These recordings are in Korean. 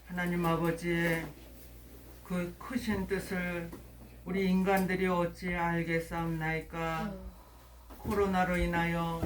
하나님 아버지의 그 크신 뜻을 우리 인간들이 어찌 알겠사옵나이까. 코로나로 인하여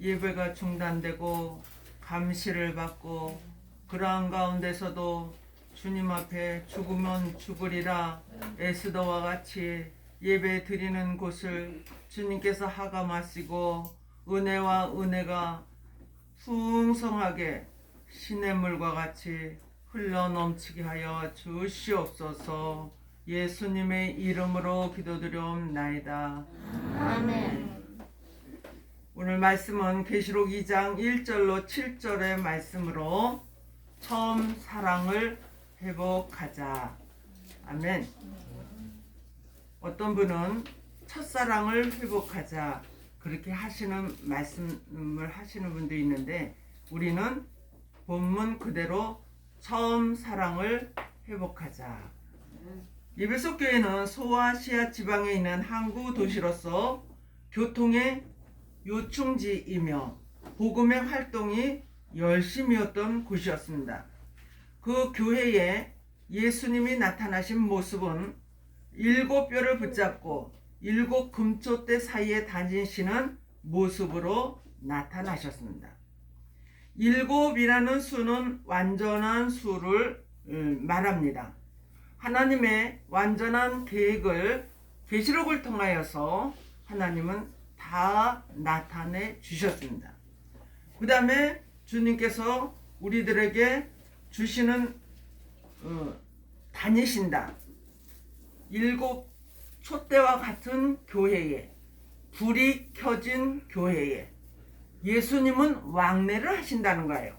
예배가 중단되고 감시를 받고 그러한 가운데서도 주님 앞에 죽으면 죽으리라 에스더와 같이 예배 드리는 곳을 주님께서 하감하시고 은혜와 은혜가 풍성하게 시냇물과 같이 흘러넘치게 하여 주시옵소서. 예수님의 이름으로 기도드려옵나이다. 아멘. 오늘 말씀은 계시록 2장 1절로 7절의 말씀으로 처음 사랑을 회복하자. 아멘. 어떤 분은 첫사랑을 회복하자 그렇게 하시는 말씀을 하시는 분도 있는데, 우리는 본문 그대로 처음 사랑을 회복하자. 에베소 교회는 소아시아 지방에 있는 항구 도시로서 교통의 요충지이며 복음의 활동이 열심이었던 곳이었습니다. 그 교회에 예수님이 나타나신 모습은 7뼈를 붙잡고 7 금초대 사이에 다니시는 모습으로 나타나셨습니다. 7이라는 수는 완전한 수를 말합니다. 하나님의 완전한 계획을 계시록을 통하여서 하나님은 다 나타내 주셨습니다. 그 다음에 주님께서 우리들에게 주시는 다니신다. 7 촛대와 같은 교회에, 불이 켜진 교회에 예수님은 왕래를 하신다는 거예요.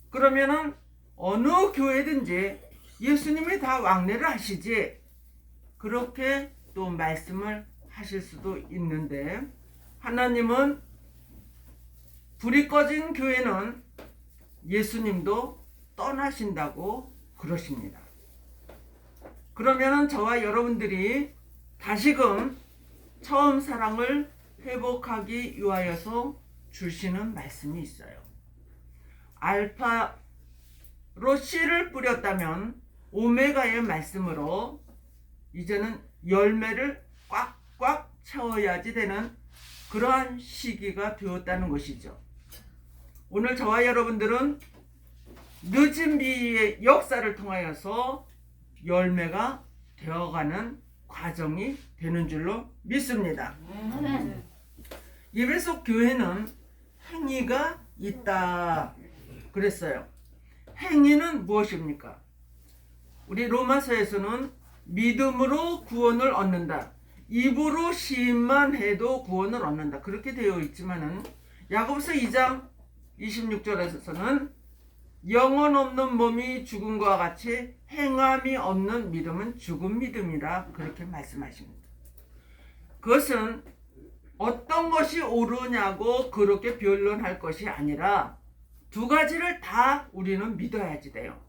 그러면은 어느 교회든지 예수님이 다 왕래를 하시지, 그렇게 또 말씀을 하실 수도 있는데, 하나님은 불이 꺼진 교회는 예수님도 떠나신다고 그러십니다. 그러면은 저와 여러분들이 다시금 처음 사랑을 회복하기 위하여서 주시는 말씀이 있어요. 알파로 씨를 뿌렸다면 오메가의 말씀으로 이제는 열매를 꽉꽉 채워야지 되는 그러한 시기가 되었다는 것이죠. 오늘 저와 여러분들은 늦은 비의 역사를 통하여서 열매가 되어가는 과정이 되는 줄로 믿습니다. 에베소 교회는 행위가 있다 그랬어요. 행위는 무엇입니까? 우리 로마서에서는 믿음으로 구원을 얻는다, 입으로 시인만 해도 구원을 얻는다 그렇게 되어 있지만은, 야고보서 2장 26절에서는 영혼 없는 몸이 죽음과 같이 행함이 없는 믿음은 죽은 믿음이라 그렇게 말씀하십니다. 그것은 어떤 것이 옳으냐고 그렇게 변론할 것이 아니라 두 가지를 다 우리는 믿어야지 돼요.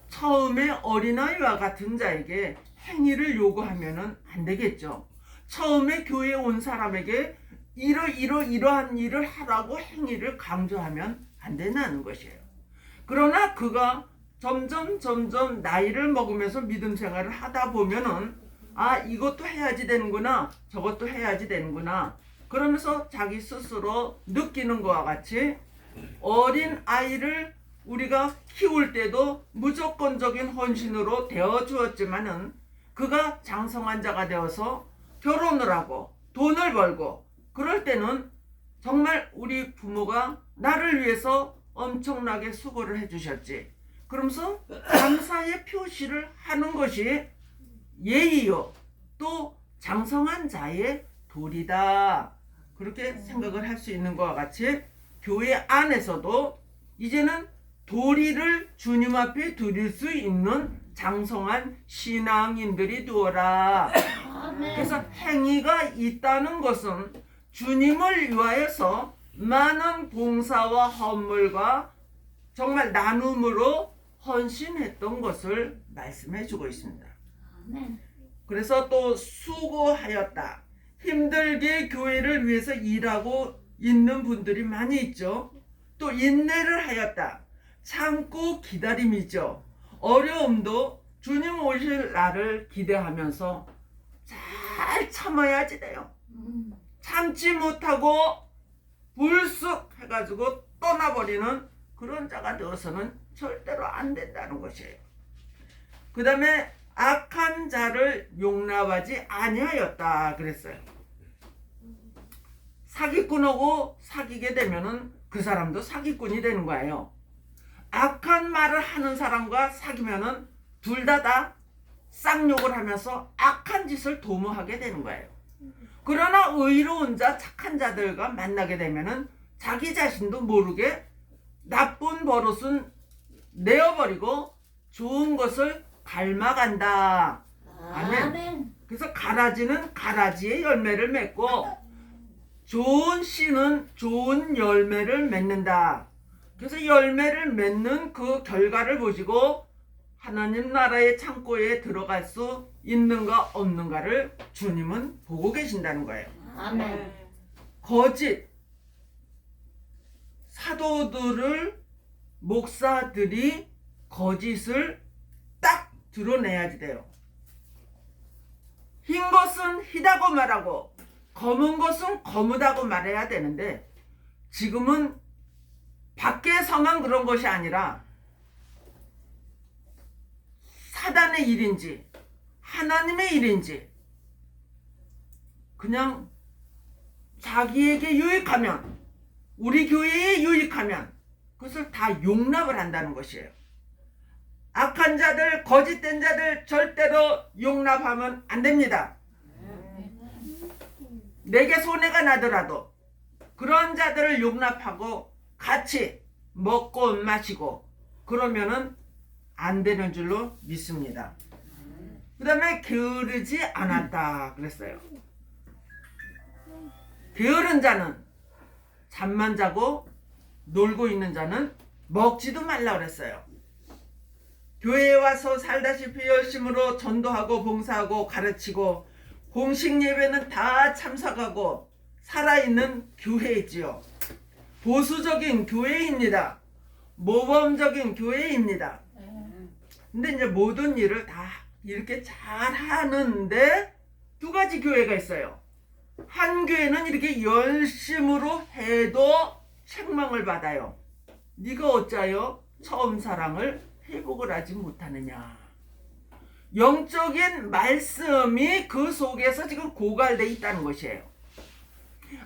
처음에 어린아이와 같은 자에게 행위를 요구하면 안 되겠죠. 처음에 교회에 온 사람에게 이러한 일을 하라고 행위를 강조하면 안 된다는 것이에요. 그러나 그가 점점 나이를 먹으면서 믿음 생활을 하다 보면은, 아, 이것도 해야지 되는구나, 저것도 해야지 되는구나, 그러면서 자기 스스로 느끼는 것과 같이 어린 아이를 우리가 키울 때도 무조건적인 헌신으로 되어 주었지만은, 그가 장성한 자가 되어서 결혼을 하고 돈을 벌고 그럴 때는 정말 우리 부모가 나를 위해서 엄청나게 수고를 해주셨지, 그러면서 감사의 표시를 하는 것이 예의요, 또 장성한 자의 도리다, 그렇게 생각을 할 수 있는 것과 같이 교회 안에서도 이제는 도리를 주님 앞에 드릴 수 있는 장성한 신앙인들이 되어라. 그래서 행위가 있다는 것은 주님을 위하여서 많은 봉사와 헌물과 정말 나눔으로 헌신했던 것을 말씀해 주고 있습니다. 그래서 또 수고하였다, 힘들게 교회를 위해서 일하고 있는 분들이 많이 있죠. 또 인내를 하였다, 참고 기다림이죠. 어려움도 주님 오실 날을 기대하면서 잘 참아야지 돼요. 참지 못하고 불쑥 해가지고 떠나버리는 그런 자가 되어서는 절대로 안 된다는 것이에요. 그 다음에 악한 자를 용납하지 아니하였다 그랬어요. 사기꾼하고 사귀게 되면은 그 사람도 사기꾼이 되는 거예요. 악한 말을 하는 사람과 사귀면은 둘 다 쌍욕을 하면서 악한 짓을 도모하게 되는 거예요. 그러나 의로운 자, 착한 자들과 만나게 되면은 자기 자신도 모르게 나쁜 버릇은 내어버리고 좋은 것을 닮아간다. 아멘. 그래서 가라지는 가라지의 열매를 맺고 좋은 씨는 좋은 열매를 맺는다. 그래서 열매를 맺는 그 결과를 보시고 하나님 나라의 창고에 들어갈 수 있는가 없는가를 주님은 보고 계신다는 거예요. 아멘. 거짓 사도들을 목사들이 거짓을 딱 드러내야지 돼요. 흰 것은 희다고 말하고 검은 것은 거무다고 말해야 되는데 지금은 밖에서만 그런 것이 아니라 사단의 일인지 하나님의 일인지 그냥 자기에게 유익하면 우리 교회에 유익하면 그것을 다 용납을 한다는 것이에요. 악한 자들, 거짓된 자들 절대로 용납하면 안 됩니다. 내게 손해가 나더라도 그런 자들을 용납하고 같이 먹고 마시고 그러면은 안 되는 줄로 믿습니다. 그 다음에 게으르지 않았다 그랬어요. 게으른 자는 잠만 자고 놀고 있는 자는 먹지도 말라 그랬어요. 교회에 와서 살다시피 열심으로 전도하고 봉사하고 가르치고 공식 예배는 다 참석하고 살아있는 교회이지요. 보수적인 교회입니다. 모범적인 교회입니다. 근데 이제 모든 일을 다 이렇게 잘 하는데 두 가지 교회가 있어요. 한 교회는 이렇게 열심으로 해도 책망을 받아요. 네가 어찌하여 처음 사랑을 회복을 하지 못하느냐. 영적인 말씀이 그 속에서 지금 고갈되어 있다는 것이에요.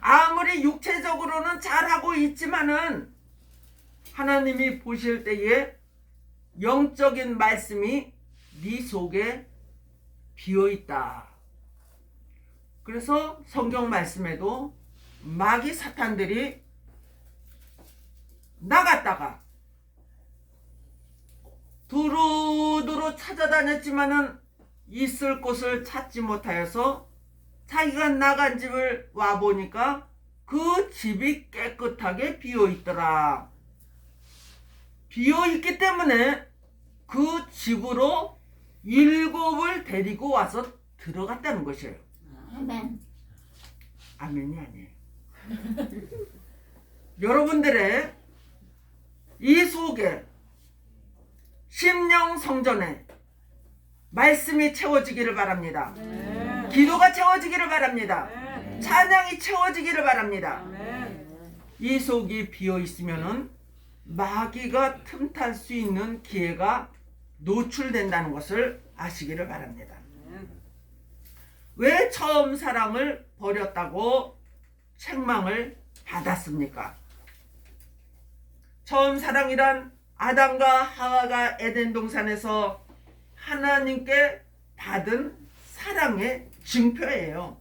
아무리 육체적으로는 잘하고 있지만은 하나님이 보실 때에 영적인 말씀이 네 속에 비어있다. 그래서 성경 말씀에도 마귀 사탄들이 나갔다가 두루두루 찾아다녔지만은 있을 곳을 찾지 못하여서 자기가 나간 집을 와보니까 그 집이 깨끗하게 비어있더라. 비어있기 때문에 그 집으로 7을 데리고 와서 들어갔다는 것이에요. 아멘. 아멘이 아니에요. 여러분들의 이 속에 심령 성전에 말씀이 채워지기를 바랍니다. 기도가 채워지기를 바랍니다. 찬양이 채워지기를 바랍니다. 이 속이 비어 있으면은 마귀가 틈탈 수 있는 기회가 노출된다는 것을 아시기를 바랍니다. 왜 처음 사랑을 버렸다고 책망을 받았습니까? 처음 사랑이란 아담과 하와가 에덴 동산에서 하나님께 받은 사랑의 증표예요.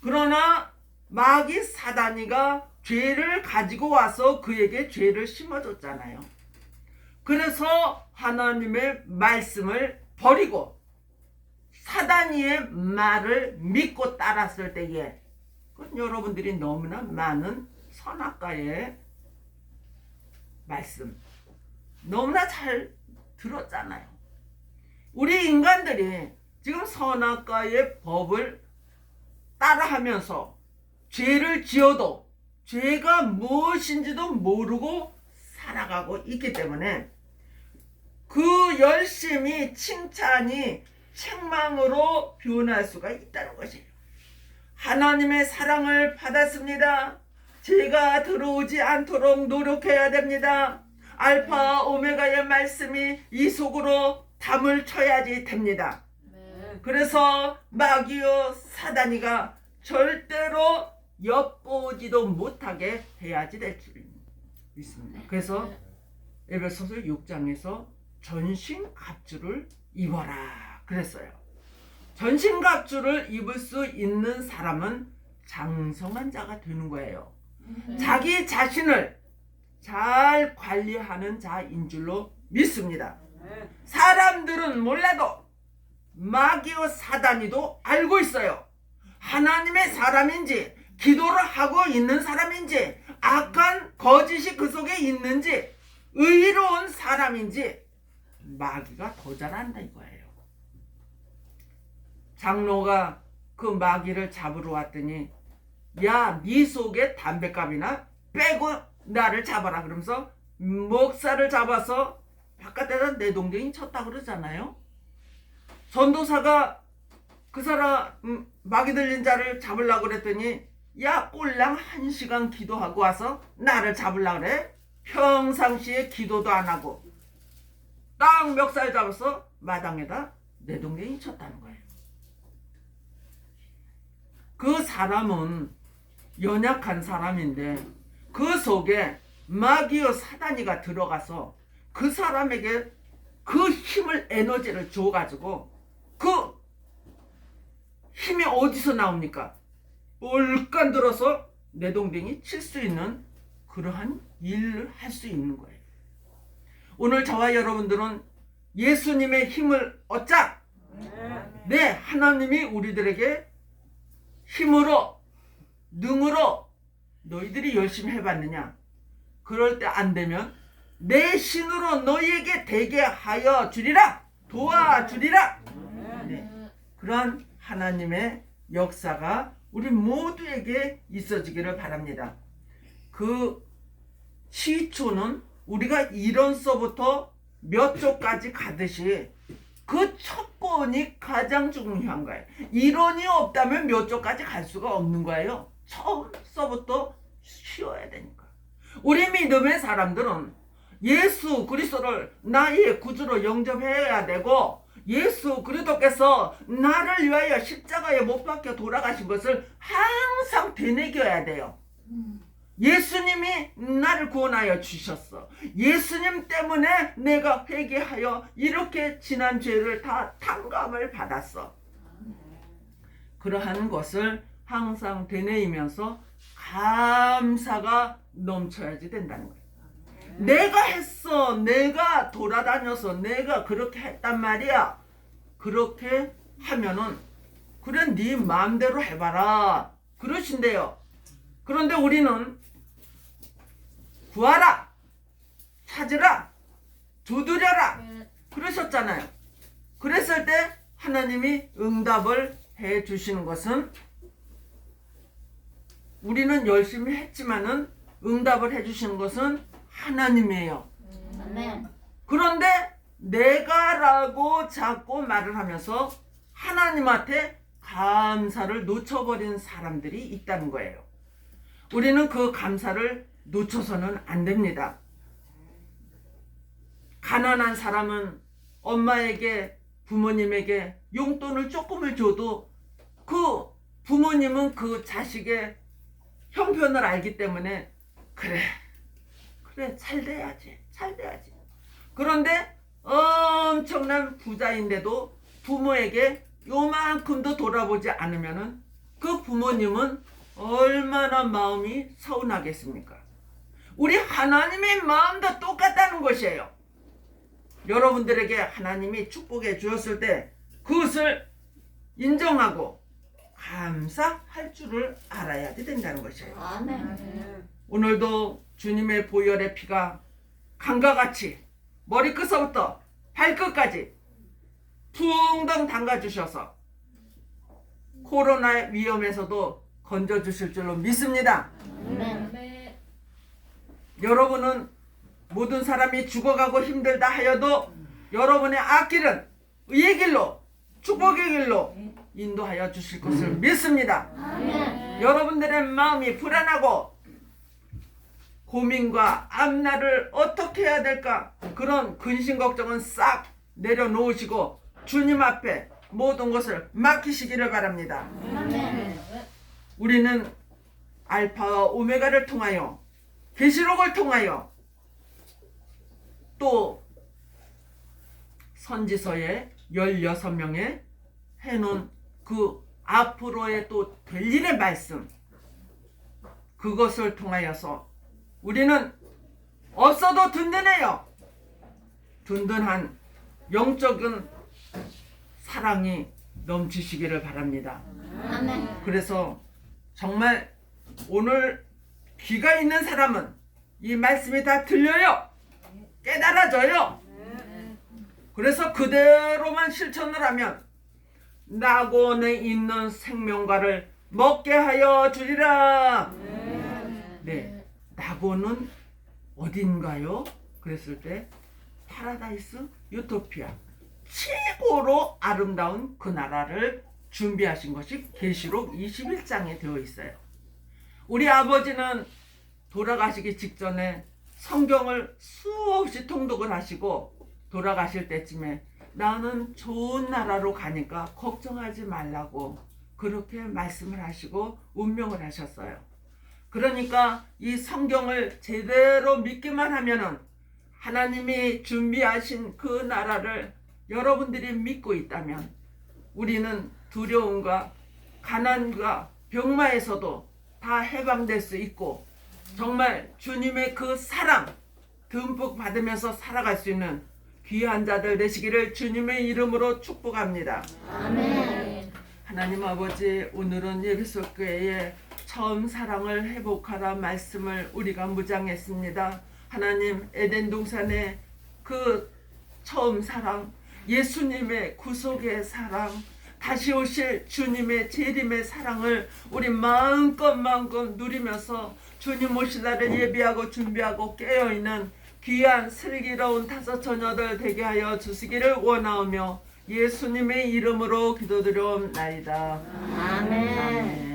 그러나 마귀 사단이가 죄를 가지고 와서 그에게 죄를 심어줬잖아요. 그래서 하나님의 말씀을 버리고 사단이의 말을 믿고 따랐을 때에 그건 여러분들이 너무나 많은 선악과의 말씀 너무나 잘 들었잖아요. 우리 인간들이 지금 선악과의 법을 따라하면서 죄를 지어도 죄가 무엇인지도 모르고 살아가고 있기 때문에 그 열심히 칭찬이 책망으로 변할 수가 있다는 것이에요. 하나님의 사랑을 받았습니다. 죄가 들어오지 않도록 노력해야 됩니다. 알파 오메가의 말씀이 이 속으로 담을 쳐야지 됩니다. 그래서 마귀요 사단이가 절대로 엿보지도 못하게 해야지 될 줄 믿습니다. 그래서 에베소서 6장에서 전신갑주를 입어라 그랬어요. 전신갑주를 입을 수 있는 사람은 장성한 자가 되는 거예요. 자기 자신을 잘 관리하는 자인 줄로 믿습니다. 사람들은 몰라도 마귀와 사단이도 알고 있어요. 하나님의 사람인지 기도를 하고 있는 사람인지 악한 거짓이 그 속에 있는지 의로운 사람인지 마귀가 더 잘 안다 이거예요. 장로가 그 마귀를 잡으러 왔더니 야, 네 속에 담뱃갑이나 빼고 나를 잡아라 그러면서 목사를 잡아서 바깥에다 내동댕이 쳤다 그러잖아요. 전도사가 그 사람 마귀 들린 자를 잡으려고 그랬더니 야, 꼴랑 1시간 기도하고 와서 나를 잡으려고 그래? 평상시에 기도도 안 하고 딱 멱살 잡아서 마당에다 내동댕이 쳤다는 거예요. 그 사람은 연약한 사람인데 그 속에 마귀와 사단이가 들어가서 그 사람에게 그 힘을 에너지를 줘가지고 그 힘이 어디서 나옵니까? 올간 들어서 내동댕이 칠 수 있는 그러한 일을 할 수 있는 거예요. 오늘 저와 여러분들은 예수님의 힘을 얻자. 네, 하나님이 우리들에게 힘으로 능으로 너희들이 열심히 해봤느냐? 그럴 때 안 되면 내 신으로 너희에게 되게 하여 주리라. 도와주리라. 네, 그런 하나님의 역사가 우리 모두에게 있어지기를 바랍니다. 그 시초는 우리가 이론서부터 몇 조까지 가듯이 그 첫 권이 가장 중요한 거예요. 이론이 없다면 몇 조까지 갈 수가 없는 거예요. 처음서부터 쉬어야 되니까. 우리 믿음의 사람들은 예수 그리스도를 나의 구주로 영접해야 되고 예수 그리스도께서 나를 위하여 십자가에 못 박혀 돌아가신 것을 항상 되새겨야 돼요. 예수님이 나를 구원하여 주셨어. 예수님 때문에 내가 회개하여 이렇게 지난 죄를 다 탕감을 받았어. 그러한 것을 항상 되뇌이면서 감사가 넘쳐야지 된다는 거예요. 내가 했어. 내가 돌아다녀서 내가 그렇게 했단 말이야. 그렇게 하면은 그래 네 마음대로 해봐라 그러신대요. 그런데 우리는 구하라, 찾으라, 두드려라 그러셨잖아요. 그랬을 때 하나님이 응답을 해 주시는 것은 우리는 열심히 했지만은 응답을 해 주시는 것은 하나님이에요. 그런데 내가라고 자꾸 말을 하면서 하나님한테 감사를 놓쳐버린 사람들이 있다는 거예요. 우리는 그 감사를 놓쳐서는 안 됩니다. 가난한 사람은 엄마에게 부모님에게 용돈을 조금을 줘도 그 부모님은 그 자식의 형편을 알기 때문에 그래 잘 돼야지. 그런데 엄청난 부자인데도 부모에게 요만큼도 돌아보지 않으면은 그 부모님은 얼마나 마음이 서운하겠습니까? 우리 하나님의 마음도 똑같다는 것이에요. 여러분들에게 하나님이 축복해 주었을 때 그것을 인정하고 감사할 줄을 알아야 된다는 것이에요. 아멘. 오늘도 주님의 보혈의 피가 강과 같이 머리끝서부터 발끝까지 퉁덩 담가주셔서 코로나 위험에서도 건져주실 줄로 믿습니다. 아멘. 여러분은 모든 사람이 죽어가고 힘들다 하여도 여러분의 앞길은 의의 길로 축복의 길로 인도하여 주실 것을 믿습니다. 여러분들의 마음이 불안하고 고민과 앞날을 어떻게 해야 될까 그런 근심 걱정은 싹 내려놓으시고 주님 앞에 모든 것을 맡기시기를 바랍니다. 우리는 알파와 오메가를 통하여 계시록을 통하여 또 선지서에 16명에 해놓은 그 앞으로의 또 될 일의 말씀 그것을 통하여서 우리는 없어도 든든해요. 든든한 영적인 사랑이 넘치시기를 바랍니다. 그래서 정말 오늘 귀가 있는 사람은 이 말씀이 다 들려요. 깨달아져요. 그래서 그대로만 실천을 하면 낙원에 있는 생명과를 먹게 하여 주리라. 네, 낙원은 어딘가요? 그랬을 때 파라다이스 유토피아 최고로 아름다운 그 나라를 준비하신 것이 계시록 21장에 되어 있어요. 우리 아버지는 돌아가시기 직전에 성경을 수없이 통독을 하시고 돌아가실 때쯤에 나는 좋은 나라로 가니까 걱정하지 말라고 그렇게 말씀을 하시고 운명을 하셨어요. 그러니까 이 성경을 제대로 믿기만 하면은 하나님이 준비하신 그 나라를 여러분들이 믿고 있다면 우리는 두려움과 가난과 병마에서도 다 해방될 수 있고 정말 주님의 그 사랑 듬뿍 받으면서 살아갈 수 있는 귀한 자들 되시기를 주님의 이름으로 축복합니다. 아멘. 하나님 아버지, 오늘은 예비소 교회의 처음 사랑을 회복하라 말씀을 우리가 묵상했습니다. 하나님, 에덴 동산의 그 처음 사랑, 예수님의 구속의 사랑, 다시 오실 주님의 재림의 사랑을 우리 마음껏 누리면서 주님 오실 날을 예비하고 준비하고 깨어있는 귀한 슬기로운 다섯 처녀들 되게 하여 주시기를 원하오며 예수님의 이름으로 기도드려옵나이다. 아멘.